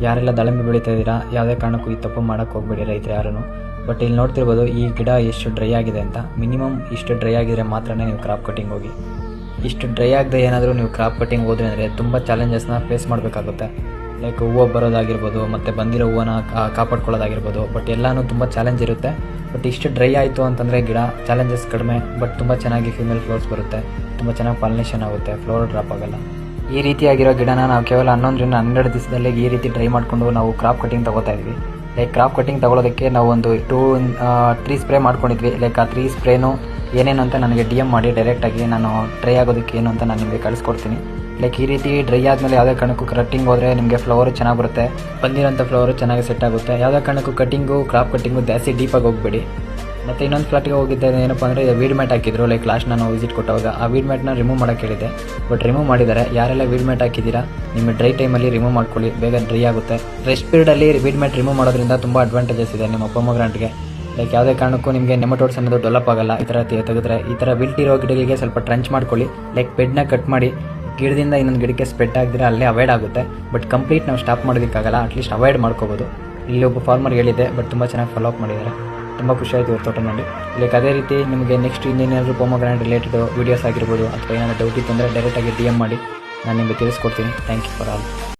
ಯಾರೆಲ್ಲ ದಾಳಿಂಬೆ ಬೆಳೀತಾ ಇದ್ದೀರಾ ಯಾವುದೇ ಕಾರಣಕ್ಕೂ ಈ ತಪ್ಪು ಮಾಡೋಕ್ಕೆ ಹೋಗಬೇಡಿ ರೈತರು ಯಾರೂ. ಬಟ್ ಇಲ್ಲಿ ನೋಡ್ತಿರ್ಬೋದು ಈ ಗಿಡ ಎಷ್ಟು ಡ್ರೈ ಆಗಿದೆ ಅಂತ. ಮಿನಿಮಮ್ ಇಷ್ಟು ಡ್ರೈ ಆಗಿದ್ರೆ ಮಾತ್ರನೇ ನೀವು ಕ್ರಾಪ್ ಕಟಿಂಗ್ ಹೋಗಿ. ಇಷ್ಟು ಡ್ರೈ ಆಗದೆ ಏನಾದರೂ ನೀವು ಕ್ರಾಪ್ ಕಟಿಂಗ್ ಹೋದರೆ ಅಂದರೆ ತುಂಬ ಚಾಲೆಂಜಸ್ನ ಫೇಸ್ ಮಾಡಬೇಕಾಗುತ್ತೆ. ಲೈಕ್ ಹೂವು ಬರೋದಾಗಿರ್ಬೋದು ಮತ್ತು ಬಂದಿರೋ ಹೂವನ್ನ ಕಾಪಾಡ್ಕೊಳ್ಳೋದಾಗಿರ್ಬೋದು. ಬಟ್ ಎಲ್ಲನೂ ತುಂಬ ಚಾಲೆಂಜ್ ಇರುತ್ತೆ. ಬಟ್ ಇಷ್ಟು ಡ್ರೈ ಆಯಿತು ಅಂತಂದರೆ ಗಿಡ ಚಾಲೆಂಜಸ್ ಕಡಿಮೆ, ಬಟ್ ತುಂಬ ಚೆನ್ನಾಗಿ ಫಿಮೇಲ್ ಫ್ಲವರ್ಸ್ ಬರುತ್ತೆ, ತುಂಬ ಚೆನ್ನಾಗಿ ಪಾಲಿನೇಷನ್ ಆಗುತ್ತೆ, ಫ್ಲವರ್ ಡ್ರಾಪ್ ಆಗೋಲ್ಲ. ಈ ರೀತಿಯಾಗಿರೋ ಗಿಡನ ನಾವು ಕೇವಲ 11 ದಿವಸದಲ್ಲಿ ಈ ರೀತಿ ಡ್ರೈ ಮಾಡಿಕೊಂಡು ನಾವು ಕ್ರಾಪ್ ಕಟಿಂಗ್ ತೊಗೋತಾ ಇದ್ವಿ. ಲೈಕ್ ಕ್ರಾಪ್ ಕಟಿಂಗ್ ತೊಗೊಳೋದಕ್ಕೆ ನಾವು ಒಂದು 3 ಸ್ಪ್ರೇ ಮಾಡ್ಕೊಂಡಿದ್ವಿ. ಲೈಕ್ ಆ 3 ಸ್ಪ್ರೇನು ಏನೇನು ಅಂತ ನನಗೆ DM ಮಾಡಿ ಡೈರೆಕ್ಟಾಗಿ ನಾನು ಡ್ರೈ ಆಗೋದಕ್ಕೆ ಏನು ಅಂತ ನಾನು ನಿಮಗೆ ಕಳಿಸ್ಕೊಡ್ತೀನಿ. ಲೈಕ್ ಈ ರೀತಿ ಡ್ರೈ ಆದಮೇಲೆ ಯಾವುದೇ ಕಾರಣಕ್ಕೂ ಕಟಿಂಗ್ ಹೋದರೆ ನಿಮಗೆ ಫ್ಲವರು ಚೆನ್ನಾಗಿ ಬರುತ್ತೆ, ಬಂದಿರೋಂಥ ಫ್ಲವರು ಚೆನ್ನಾಗಿ ಸೆಟ್ ಆಗುತ್ತೆ. ಯಾವುದೇ ಕಾರಣಕ್ಕೂ ಕ್ರಾಪ್ ಕಟಿಂಗು ಜಾಸ್ತಿ ಡೀಪಾಗಿ ಹೋಗಬೇಡಿ. ಮತ್ತು ಇನ್ನೊಂದು ಫ್ಲಾಟಿಗೆ ಹೋಗಿದ್ದೆ ಏನಪ್ಪ ಅಂದರೆ ವೀಡ್ ಮ್ಯಾಟ್ ಹಾಕಿದ್ರು. ಲೈಕ್ ಲಾಸ್ಟ್ ನಾನು ವಿಸಿಟ್ ಕೊಟ್ಟವಾಗ ಆ ವೀಡ್ ಮ್ಯಾಟ್ನ ರಿಮೂವ್ ಮಾಡೋಕ್ಕೆ ಹೇಳಿದೆ, ಬಟ್ ರಿಮೂವ್ ಮಾಡಿದ್ದಾರೆ. ಯಾರೆಲ್ಲ ವೀಡ್ ಮ್ಯಾಟ್ ಹಾಕಿದ್ದೀರಾ ನಿಮ್ಮ ಡ್ರೈ ಟೈಮಲ್ಲಿ ರಿಮೂವ್ ಮಾಡ್ಕೊಳ್ಳಿ, ಬೇಗ ಡ್ರೈ ಆಗುತ್ತೆ. ರೆಸ್ಟ್ ಪೀರಿಯಡಲ್ಲಿ ವೀಡ್ ಮ್ಯಾಟ್ ರಿಮೂವ್ ಮಾಡೋದ್ರಿಂದ ತುಂಬ ಅಡ್ವಾಂಟೇಜಸ್ ಇದೆ ನಿಮ್ಮ ಪೊಮೊಗ್ರಾನೇಟ್ಗೆ. ಲೈಕ್ ಯಾವುದೇ ಕಾರಣಕ್ಕೂ ನಿಮಗೆ ನೆಮಟೋಡ್ಸ್ ಅನ್ನೋದು ಡೆವಲಪ್ ಆಗಲ್ಲ. ಈ ಥರ ತೆಗೆದ್ರೆ ಈ ಥರ ವಿಲ್ಟ್ ಇರೋ ಗಿಡಗಳಿಗೆ ಸ್ವಲ್ಪ ಟ್ರಂಚ್ ಮಾಡ್ಕೊಳ್ಳಿ. ಲೈಕ್ ಬೆಡ್ನ ಕಟ್ ಮಾಡಿ ಗಿಡದಿಂದ ಇನ್ನೊಂದು ಗಿಡಕ್ಕೆ ಸ್ಪ್ರೆಡ್ ಆಗಿದ್ರೆ ಅಲ್ಲೇ ಅವಾಯ್ಡ್ ಆಗುತ್ತೆ. ಬಟ್ ಕಂಪ್ಲೀಟ್ ನಾವು ಸ್ಟಾಪ್ ಮಾಡೋದಕ್ಕಾಗಲ್ಲ, ಅಟ್ಲೀಸ್ಟ್ ಅವಾಯ್ಡ್ ಮಾಡ್ಕೋಬೋದು. ಇಲ್ಲಿ ಒಬ್ಬ ಫಾರ್ಮರ್ ಹೇಳಿದ್ದೆ, ಬಟ್ ತುಂಬ ಚೆನ್ನಾಗಿ ಫಾಲೋ ಅಪ್ ಮಾಡಿದ್ದಾರೆ. ತುಂಬ ಖುಷಿ ಆಯಿತು ತೋಟ ನೋಡಿ. ಲೈಕ್ ಅದೇ ರೀತಿ ನಿಮಗೆ ನೆಕ್ಸ್ಟ್ ಇನ್ನೇನಾದರೂ ಪೊಮೊಗ್ರಾನೇಟ್ ರಿಲೇಟೆಡ್ ವೀಡಿಯೋಸ್ ಆಗಿರ್ಬೋದು ಅಥವಾ ಏನಾದರೂ ಡೌಟ್ ಇತ್ತು ಅಂದರೆ ಡೈರೆಕ್ಟಾಗಿ DM ಮಾಡಿ, ನಾನು ನಿಮಗೆ ತಿಳಿಸ್ಕೊಡ್ತೀನಿ. Thank you for all.